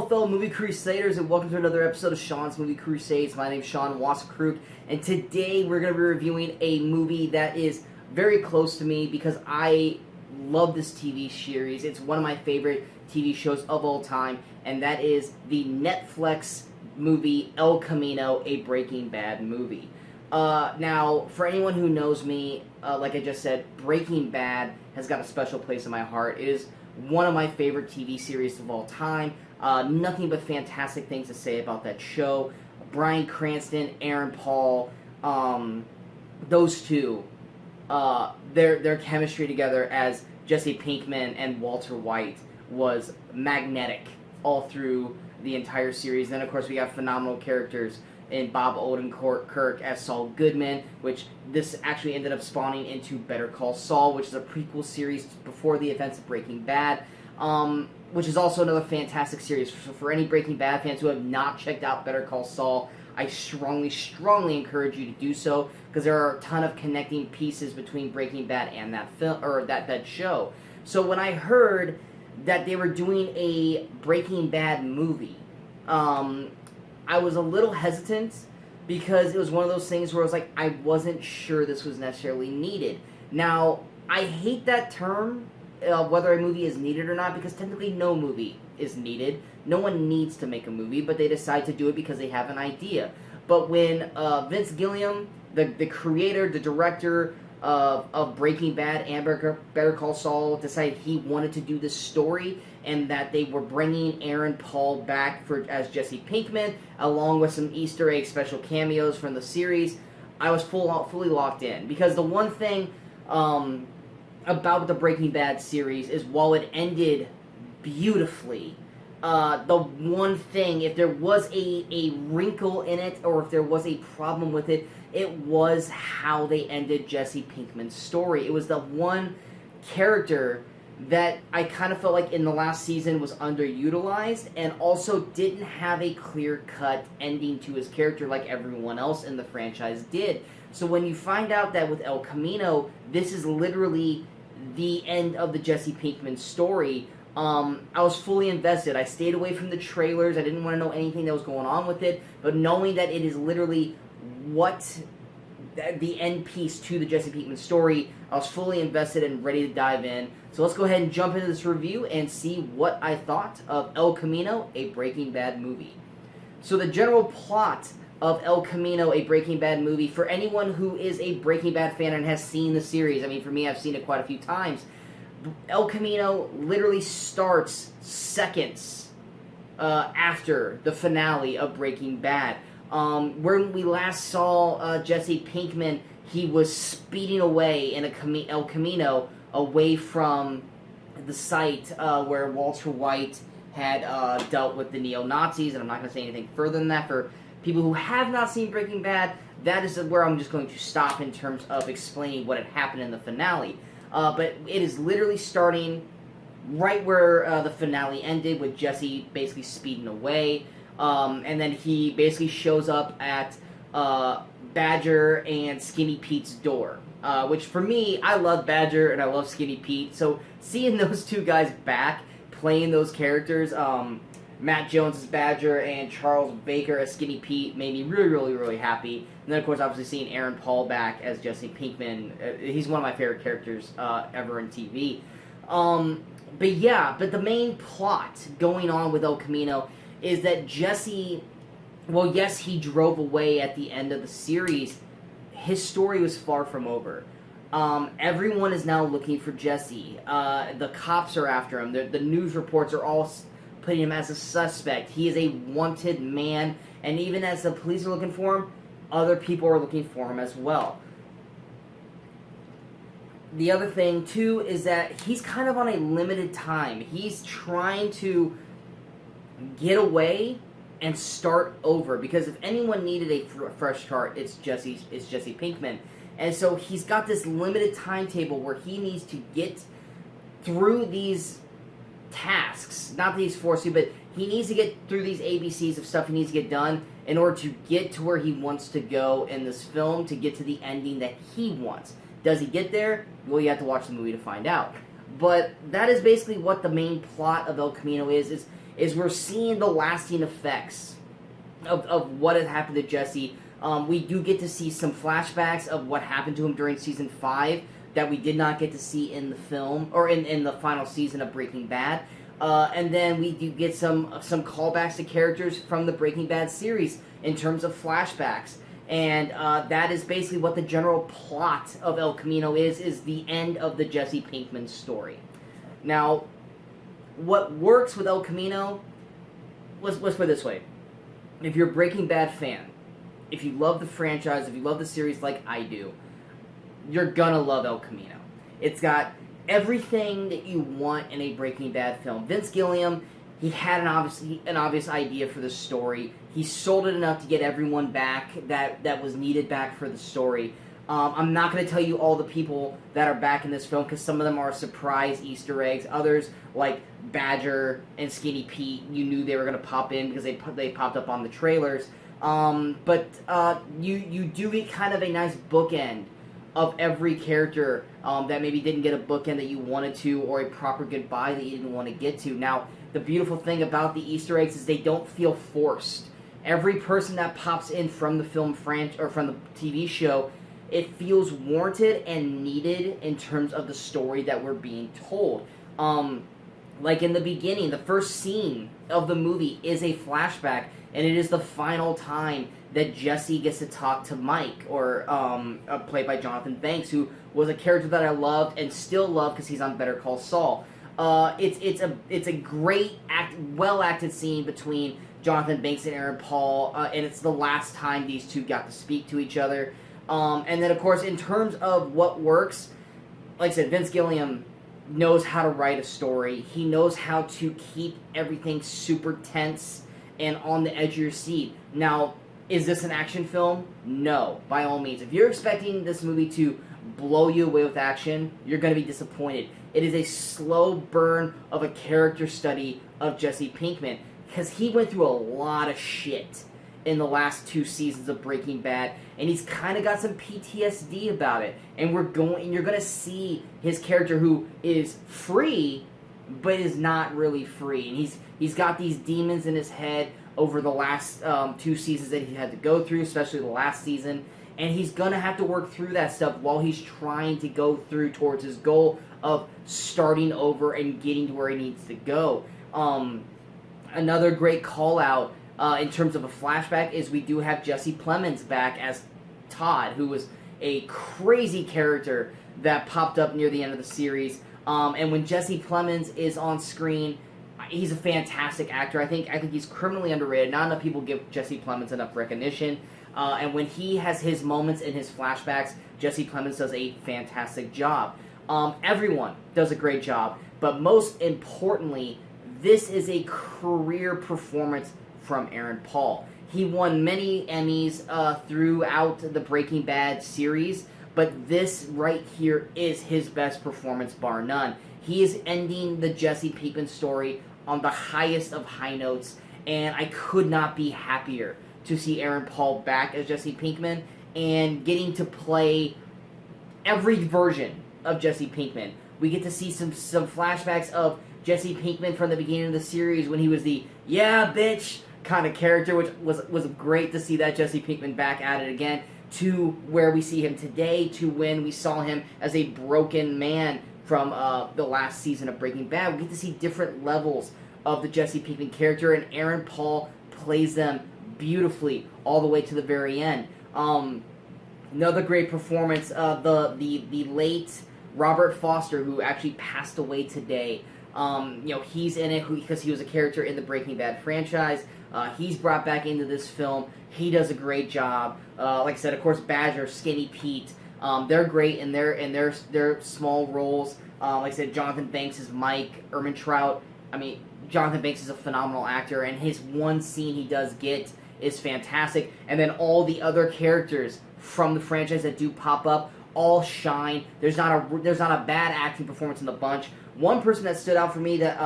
Hello, fellow Movie Crusaders, and welcome to another episode of Sean's Movie Crusades. My name's Sean Wasserkrug, and today we're going to be reviewing a movie that is very close to me because I love this TV series. It's one of my favorite TV shows of all time, and that is the Netflix movie El Camino, a Breaking Bad movie. Now, for anyone who knows me, like I just said, Breaking Bad has got a special place in my heart. It is one of my favorite TV series of all time. Nothing but fantastic things to say about that show. Bryan Cranston, Aaron Paul, those two, their chemistry together as Jesse Pinkman and Walter White was magnetic all through the entire series. Then, of course, we got phenomenal characters in Bob Odenkirk as Saul Goodman, which this actually ended up spawning into Better Call Saul, which is a prequel series before the events of Breaking Bad, which is also another fantastic series. So for any Breaking Bad fans who have not checked out Better Call Saul, I strongly, strongly encourage you to do so, because there are a ton of connecting pieces between Breaking Bad and that film, or that show. So when I heard that they were doing a Breaking Bad movie, I was a little hesitant because it was one of those things where I was like, I wasn't sure this was necessarily needed. Now, I hate that term, whether a movie is needed or not, because technically no movie is needed. No one needs to make a movie, but they decide to do it because they have an idea. But when Vince Gilliam, the creator, the director of Breaking Bad and Better Call Saul, decided he wanted to do this story, and that they were bringing Aaron Paul back as Jesse Pinkman, along with some Easter egg special cameos from the series, I was fully locked in. Because the one thing about the Breaking Bad series is, while it ended beautifully, the one thing, if there was a wrinkle in it, or if there was a problem with it, it was how they ended Jesse Pinkman's story. It was the one character that I kind of felt like in the last season was underutilized, and also didn't have a clear-cut ending to his character like everyone else in the franchise did. So when you find out that with El Camino, this is literally the end of the Jesse Pinkman story, I was fully invested. I stayed away from the trailers. I didn't want to know anything that was going on with it, but knowing that it is literally what the end piece to the Jesse Pinkman story, I was fully invested and ready to dive in. So let's go ahead and jump into this review and see what I thought of El Camino, a Breaking Bad movie. So the general plot of El Camino, a Breaking Bad movie, for anyone who is a Breaking Bad fan and has seen the series, I mean, for me, I've seen it quite a few times, El Camino literally starts seconds after the finale of Breaking Bad. When we last saw Jesse Pinkman, he was speeding away in El Camino, away from the site where Walter White had dealt with the neo-Nazis, and I'm not going to say anything further than that. For people who have not seen Breaking Bad, that is where I'm just going to stop in terms of explaining what had happened in the finale. But it is literally starting right where the finale ended, with Jesse basically speeding away. And then he basically shows up at Badger and Skinny Pete's door. Which, for me, I love Badger and I love Skinny Pete. So seeing those two guys back playing those characters, Matt Jones as Badger and Charles Baker as Skinny Pete, made me really, really, really happy. And then, of course, obviously seeing Aaron Paul back as Jesse Pinkman, he's one of my favorite characters ever in TV. But the main plot going on with El Camino is that Jesse, well, yes, he drove away at the end of the series. His story was far from over. Everyone is now looking for Jesse. The cops are after him. The news reports are all putting him as a suspect. He is a wanted man, and even as the police are looking for him, other people are looking for him as well. The other thing, too, is that he's kind of on a limited time. He's trying to get away and start over, because if anyone needed a fresh start, it's Jesse Pinkman. And so he's got this limited timetable where he needs to get through these tasks, not that he's forced to, but he needs to get through these ABCs of stuff he needs to get done in order to get to where he wants to go in this film, to get to the ending that he wants. Does he get there? Well, you have to watch the movie to find out. But that is basically what the main plot of El Camino is is we're seeing the lasting effects of what had happened to Jesse. We do get to see some flashbacks of what happened to him during season 5 that we did not get to see in the film, or in the final season of Breaking Bad. And then we do get some callbacks to characters from the Breaking Bad series in terms of flashbacks. And that is basically what the general plot of El Camino is the end of the Jesse Pinkman story. Now, what works with El Camino, let's put it this way. If you're a Breaking Bad fan, if you love the franchise, if you love the series like I do, you're gonna love El Camino. It's got everything that you want in a Breaking Bad film. Vince Gilliam, he had an obvious idea for the story. He sold it enough to get everyone back that was needed back for the story. I'm not going to tell you all the people that are back in this film because some of them are surprise Easter eggs. Others, like Badger and Skinny Pete, you knew they were going to pop in because they popped up on the trailers. But you do get kind of a nice bookend of every character that maybe didn't get a bookend that you wanted to, or a proper goodbye that you didn't want to get to. Now, the beautiful thing about the Easter eggs is they don't feel forced. Every person that pops in from the film or from the TV show, it feels warranted and needed in terms of the story that we're being told. Like in the beginning, the first scene of the movie is a flashback, and it is the final time that Jesse gets to talk to Mike, or played by Jonathan Banks, who was a character that I loved and still love because he's on Better Call Saul. It's a great well acted scene between Jonathan Banks and Aaron Paul, and it's the last time these two got to speak to each other. And then, of course, in terms of what works, like I said, Vince Gilliam knows how to write a story. He knows how to keep everything super tense and on the edge of your seat. Now, is this an action film? No, by all means. If you're expecting this movie to blow you away with action, you're going to be disappointed. It is a slow burn of a character study of Jesse Pinkman, because he went through a lot of shit in the last 2 seasons of Breaking Bad, and he's kind of got some PTSD about it. And you're going to see his character, who is free, but is not really free. And he's got these demons in his head over the last 2 seasons that he had to go through, especially the last season. And he's going to have to work through that stuff while he's trying to go through towards his goal of starting over and getting to where he needs to go. Another great call-out in terms of a flashback is we do have Jesse Plemons back as Todd, who was a crazy character that popped up near the end of the series. And when Jesse Plemons is on screen, he's a fantastic actor. I think he's criminally underrated. Not enough people give Jesse Plemons enough recognition. And when he has his moments in his flashbacks, Jesse Plemons does a fantastic job. Everyone does a great job. But most importantly, this is a career performance from Aaron Paul. He won many Emmys throughout the Breaking Bad series, but this right here is his best performance, bar none. He is ending the Jesse Pinkman story on the highest of high notes, and I could not be happier to see Aaron Paul back as Jesse Pinkman and getting to play every version of Jesse Pinkman. We get to see some flashbacks of Jesse Pinkman from the beginning of the series when he was the "yeah, bitch" kind of character, which was great to see that Jesse Pinkman back at it again, to where we see him today, to when we saw him as a broken man from the last season of Breaking Bad. We get to see different levels of the Jesse Pinkman character, and Aaron Paul plays them beautifully all the way to the very end. Another great performance, the late Robert Foster, who actually passed away today. He's in it because he was a character in the Breaking Bad franchise. He's brought back into this film. He does a great job. Like I said, of course, Badger, Skinny Pete, they're great in their small roles. Like I said, Jonathan Banks is Mike. Ehrmantraut, Jonathan Banks is a phenomenal actor, and his one scene he does get is fantastic. And then all the other characters from the franchise that do pop up all shine. There's not a bad acting performance in the bunch. One person that stood out for me that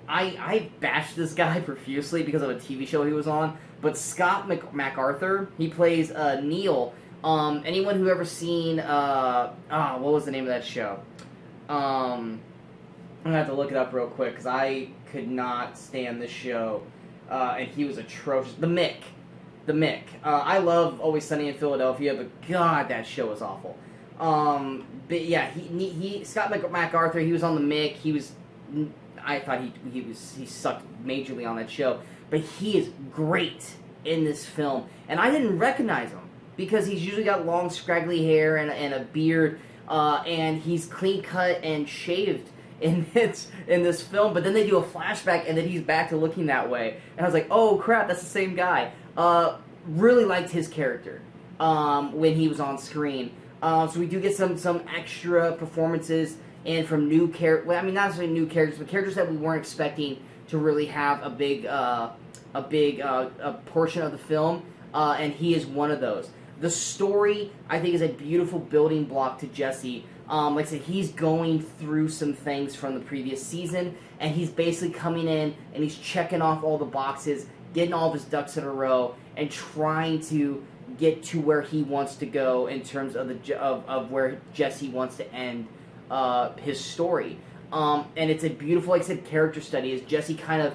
I bashed this guy profusely because of a TV show he was on, but Scott MacArthur, he plays Neil. Anyone who ever seen what was the name of that show? I'm gonna have to look it up real quick because I could not stand this show, and he was atrocious. The Mick. I love Always Sunny in Philadelphia, but God, that show was awful. But yeah, he Scott MacArthur. He was on the Mick. I thought he sucked majorly on that show, but he is great in this film, and I didn't recognize him because he's usually got long, scraggly hair and a beard, and he's clean cut and shaved in this film. But then they do a flashback, and then he's back to looking that way, and I was like, oh crap, that's the same guy. Really liked his character when he was on screen. So we do get some extra performances and from new characters. Well, I mean, not necessarily new characters, but characters that we weren't expecting to really have a big portion of the film. And he is one of those. The story, I think, is a beautiful building block to Jesse. Like I said, he's going through some things from the previous season, and he's basically coming in and he's checking off all the boxes, getting all of his ducks in a row, and trying to get to where he wants to go in terms of where Jesse wants to end his story. And it's a beautiful, like I said, character study. Is Jesse kind of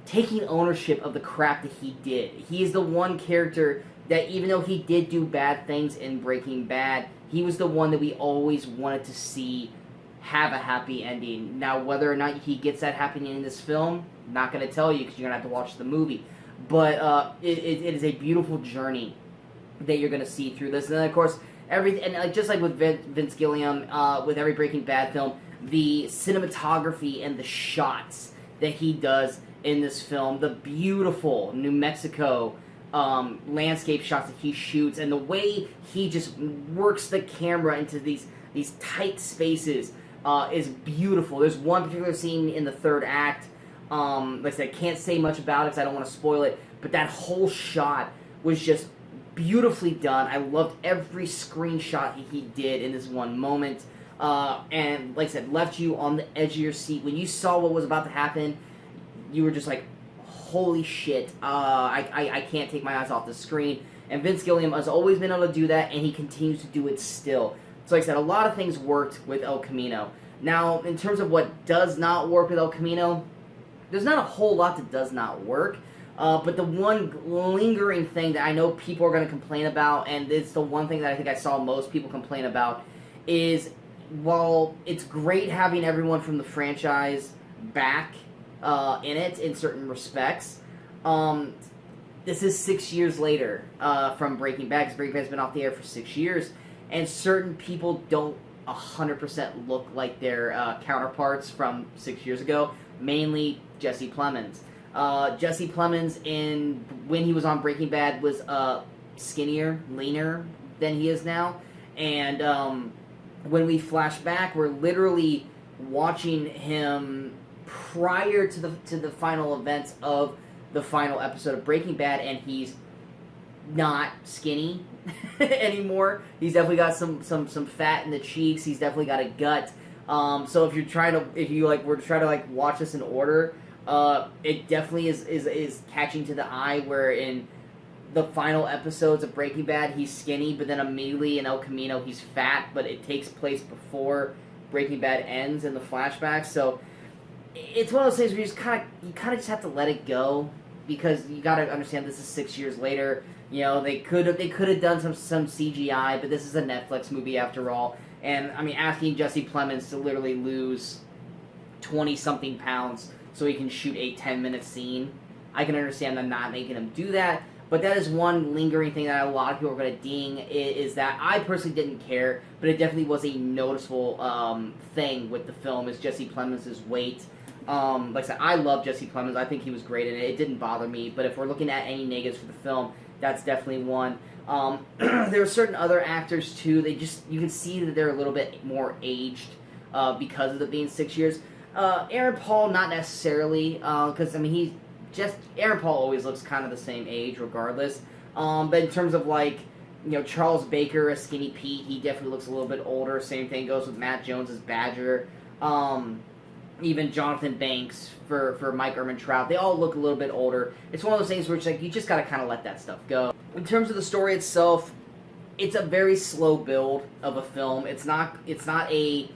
taking ownership of the crap that he did. He is the one character that, even though he did do bad things in Breaking Bad, he was the one that we always wanted to see have a happy ending. Now, whether or not he gets that happy ending in this film, not going to tell you because you're going to have to watch the movie. But it is a beautiful journey that you're going to see through this. And then, of course, just like with Vince Gilliam, with every Breaking Bad film, the cinematography and the shots that he does in this film, the beautiful New Mexico landscape shots that he shoots, and the way he just works the camera into these tight spaces is beautiful. There's one particular scene in the third act, like I said, I can't say much about it because I don't want to spoil it, but that whole shot was just beautifully done. I loved every screenshot he did in this one moment, and like I said, left you on the edge of your seat. When you saw what was about to happen, you were just like, holy shit, I can't take my eyes off the screen. And Vince Gilliam has always been able to do that, and he continues to do it still. So like I said, a lot of things worked with El Camino. Now, in terms of what does not work with El Camino, there's not a whole lot that does not work. But the one lingering thing that I know people are going to complain about, and it's the one thing that I think I saw most people complain about, is while it's great having everyone from the franchise back in it in certain respects, this is 6 years later from Breaking Bad, because Breaking Bad's been off the air for 6 years, and certain people don't 100% look like their counterparts from 6 years ago, mainly Jesse Plemons. Jesse Plemons, when he was on Breaking Bad, was skinnier, leaner than he is now, and when we flash back, we're literally watching him prior to the final events of the final episode of Breaking Bad, and he's not skinny anymore. He's definitely got some fat in the cheeks. He's definitely got a gut. So if you were to try to watch this in order, it definitely is catching to the eye, where in the final episodes of Breaking Bad he's skinny, but then immediately in El Camino he's fat, but it takes place before Breaking Bad ends in the flashbacks. So it's one of those things where you kind of just have to let it go, because you got to understand this is 6 years later. You know, they could have done some CGI, but this is a Netflix movie after all. And I mean, asking Jesse Plemons to literally lose 20-something pounds so he can shoot a 10-minute scene, I can understand them not making him do that. But that is one lingering thing that a lot of people are going to ding, is that I personally didn't care, but it definitely was a noticeable thing with the film, is Jesse Plemons' weight. Like I said, I love Jesse Plemons. I think he was great in it. It didn't bother me. But if we're looking at any negatives for the film, that's definitely one. There are certain other actors too. You can see that they're a little bit more aged because of it being 6 years. Aaron Paul, not necessarily, because I mean Aaron Paul always looks kind of the same age regardless. But in terms of Charles Baker as Skinny Pete, he definitely looks a little bit older. Same thing goes with Matt Jones as Badger. Even Jonathan Banks for Mike Ehrmantraut, they all look a little bit older. It's one of those things where it's you just gotta kind of let that stuff go. In terms of the story itself, it's a very slow build of a film. It's not a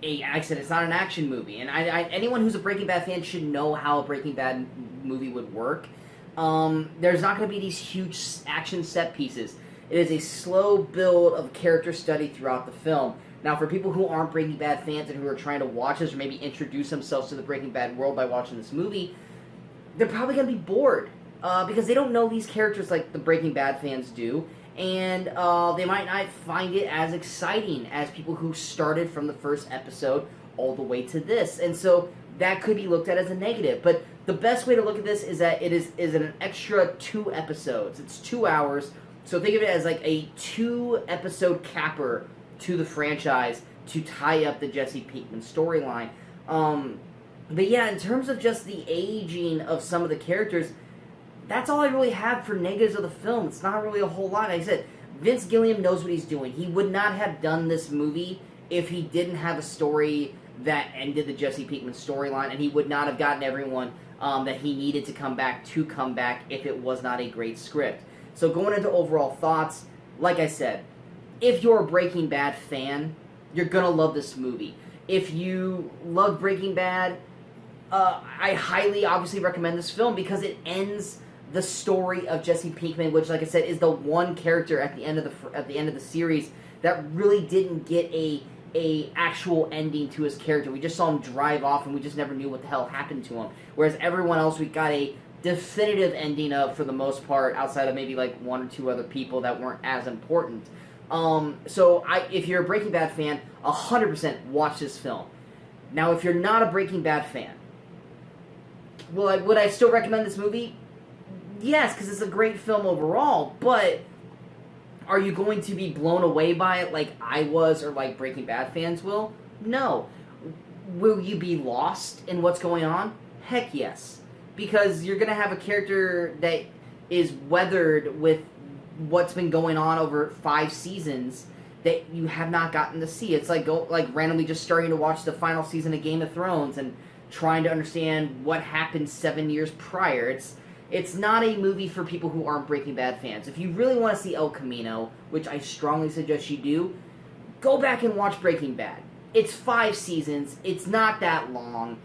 like I said, it's not an action movie, and anyone who's a Breaking Bad fan should know how a Breaking Bad movie would work. There's not going to be these huge action set pieces. It is a slow build of character study throughout the film. Now, for people who aren't Breaking Bad fans and who are trying to watch this or maybe introduce themselves to the Breaking Bad world by watching this movie, they're probably going to be bored because they don't know these characters like the Breaking Bad fans do, and they might not find it as exciting as people who started from the first episode all the way to this. And so that could be looked at as a negative. But the best way to look at this is that it is an extra 2 episodes. It's 2 hours. So think of it as like a 2-episode capper to the franchise to tie up the Jesse Pinkman storyline. But yeah, in terms of just the aging of some of the characters, that's all I really have for negatives of the film. It's not really a whole lot. Like I said, Vince Gilliam knows what he's doing. He would not have done this movie if he didn't have a story that ended the Jesse Pinkman storyline, and he would not have gotten everyone that he needed to come back if it was not a great script. So going into overall thoughts, like I said, if you're a Breaking Bad fan, you're going to love this movie. If you love Breaking Bad, I highly, obviously recommend this film because it ends the story of Jesse Pinkman, which, like I said, is the one character at the end of the series that really didn't get a actual ending to his character. We just saw him drive off, and we just never knew what the hell happened to him. Whereas everyone else, we got a definitive ending of, for the most part, outside of maybe like 1 or 2 other people that weren't as important. So if you're a Breaking Bad fan, 100% watch this film. Now, if you're not a Breaking Bad fan, would I still recommend this movie? Yes, because it's a great film overall, but are you going to be blown away by it like I was or like Breaking Bad fans will? No. Will you be lost in what's going on? Heck yes. Because you're going to have a character that is weathered with what's been going on over 5 seasons that you have not gotten to see. It's like randomly just starting to watch the final season of Game of Thrones and trying to understand what happened 7 years prior. It's not a movie for people who aren't Breaking Bad fans. If you really want to see El Camino, which I strongly suggest you do, go back and watch Breaking Bad. It's 5 seasons. It's not that long.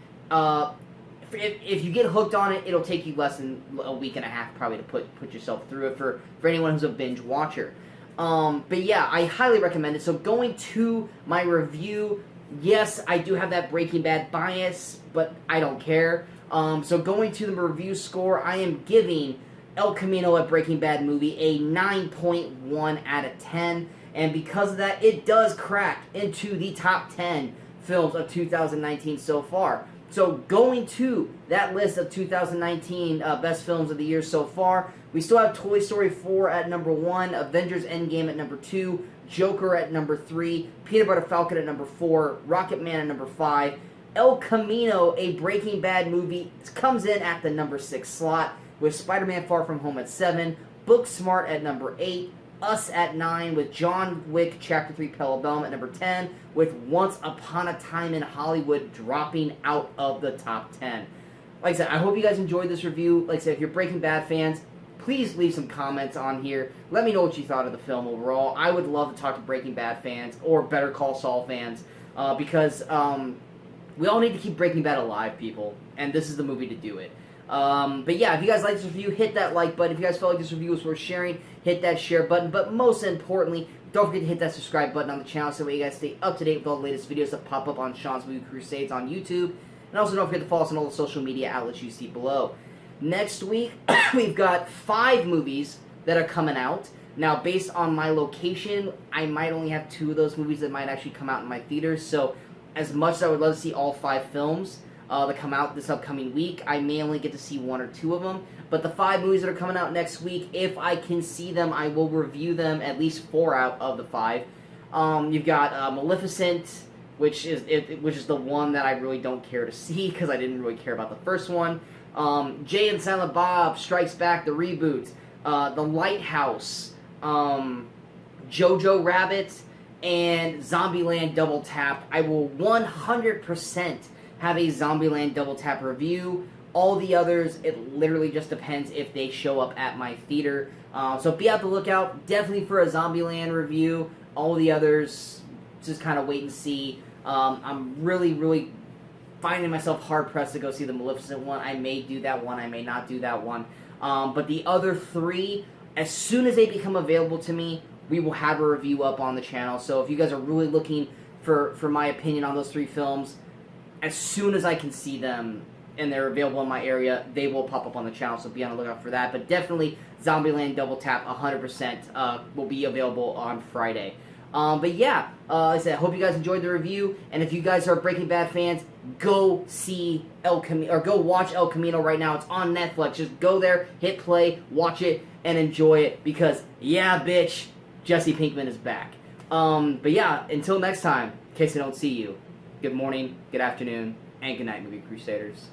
If you get hooked on it, it'll take you less than a week and a half probably to put yourself through it for anyone who's a binge watcher. But yeah, I highly recommend it. So going to my review, yes, I do have that Breaking Bad bias, but I don't care. So going to the review score, I am giving El Camino, a Breaking Bad movie, a 9.1 out of 10. And because of that, it does crack into the top 10 films of 2019 so far. So going to that list of 2019 best films of the year so far, we still have Toy Story 4 at number 1, Avengers Endgame at number 2, Joker at number 3, Peanut Butter Falcon at number 4, Rocket Man at number 5, El Camino, a Breaking Bad movie, comes in at the number 6 slot, with Spider-Man Far From Home at 7, Booksmart at number 8, Us at 9, with John Wick Chapter 3 Parabellum at number 10, with Once Upon a Time in Hollywood dropping out of the top 10. Like I said, I hope you guys enjoyed this review. Like I said, if you're Breaking Bad fans, please leave some comments on here. Let me know what you thought of the film overall. I would love to talk to Breaking Bad fans or Better Call Saul fans because we all need to keep Breaking Bad alive, people, and this is the movie to do it. But yeah, if you guys like this review, hit that like button. If you guys felt like this review was worth sharing, hit that share button. But most importantly, don't forget to hit that subscribe button on the channel so that you guys stay up to date with all the latest videos that pop up on Sean's Movie Crusades on YouTube. And also don't forget to follow us on all the social media outlets you see below. Next week, we've got 5 movies that are coming out. Now, based on my location, I might only have 2 of those movies that might actually come out in my theaters. So as much as I would love to see all 5 films that come out this upcoming week, I may only get to see 1 or 2 of them. But the 5 movies that are coming out next week, if I can see them, I will review them, at least 4 out of the 5. You've got Maleficent, which is the one that I really don't care to see because I didn't really care about the first one. Jay and Silent Bob Strikes Back, the reboot. The Lighthouse, Jojo Rabbit, and Zombieland Double Tap. I will 100% have a Zombieland Double Tap review. All the others, it literally just depends if they show up at my theater. So be on the lookout, definitely for a Zombieland review. All the others, just kind of wait and see. I'm really finding myself hard-pressed to go see the Maleficent one. I may do that one, I may not do that one. But the other three, as soon as they become available to me, we will have a review up on the channel. So if you guys are really looking for my opinion on those three films, as soon as I can see them and they're available in my area, they will pop up on the channel, so be on the lookout for that. But definitely, Zombieland Double Tap 100% will be available on Friday. But yeah, like I said, I hope you guys enjoyed the review, and if you guys are Breaking Bad fans, go see El Camino, or go watch El Camino right now. It's on Netflix. Just go there, hit play, watch it, and enjoy it, because, yeah, bitch, Jesse Pinkman is back. But yeah, until next time, in case I don't see you, good morning, good afternoon, and good night, Movie Crusaders.